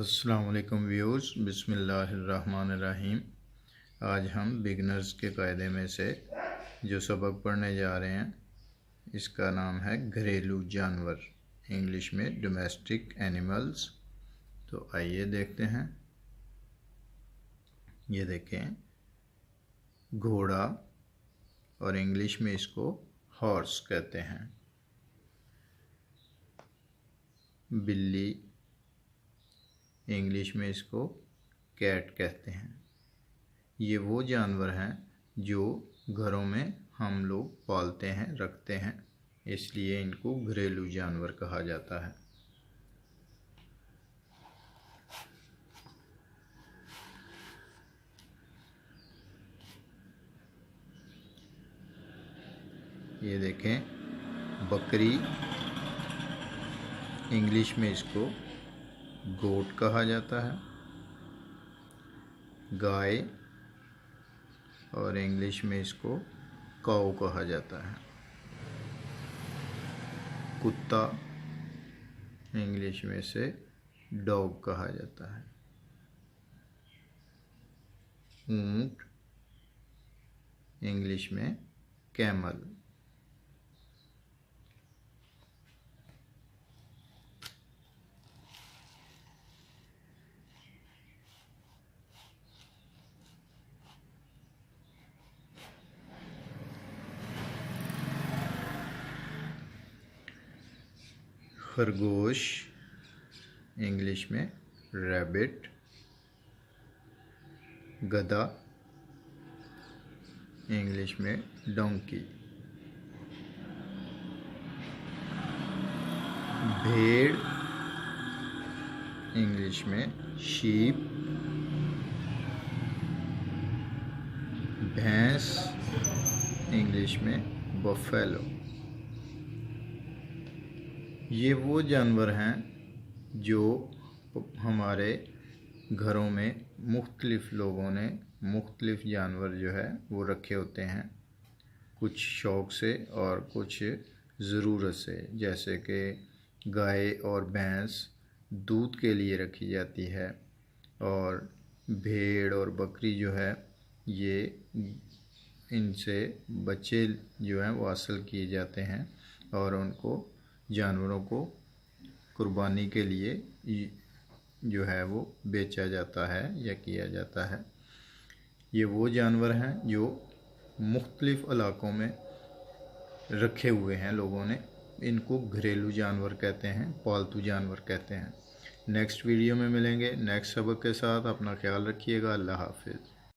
अस्सलाम वालेकुम व्यूअर्स, बिस्मिल्लाहिर्रहमानिर्रहीम। आज हम बिगनर्स के कायदे में से जो सबक पढ़ने जा रहे हैं इसका नाम है घरेलू जानवर, इंग्लिश में डोमेस्टिक एनिमल्स। तो आइए देखते हैं। ये देखें, घोड़ा और इंग्लिश में इसको हॉर्स कहते हैं। बिल्ली, इंग्लिश में इसको कैट कहते हैं। ये वो जानवर हैं जो घरों में हम लोग पालते हैं, रखते हैं, इसलिए इनको घरेलू जानवर कहा जाता है। ये देखें, बकरी, इंग्लिश में इसको गोट कहा जाता है। गाय और इंग्लिश में इसको काऊ कहा जाता है। कुत्ता, इंग्लिश में इसे डॉग कहा जाता है। ऊंट, इंग्लिश में कैमल। खरगोश, इंग्लिश में रैबिट। गधा, इंग्लिश में डोंकी। भेड़, इंग्लिश में शीप। भैंस, इंग्लिश में बफेलो। ये वो जानवर हैं जो हमारे घरों में मुख्तलिफ़ लोगों ने मुख्तलिफ़ जानवर जो है वो रखे होते हैं, कुछ शौक़ से और कुछ ज़रूरत से। जैसे कि गाय और भैंस दूध के लिए रखी जाती है, और भेड़ और बकरी जो है ये इनसे बच्चे जो हैं वो हासिल किए जाते हैं और उनको जानवरों को कुर्बानी के लिए जो है वो बेचा जाता है या किया जाता है। ये वो जानवर हैं जो मुख्तलिफ़ इलाक़ों में रखे हुए हैं लोगों ने। इनको घरेलू जानवर कहते हैं, पालतू जानवर कहते हैं। नेक्स्ट वीडियो में मिलेंगे नेक्स्ट सबक के साथ। अपना ख्याल रखिएगा। अल्लाह हाफ़िज़।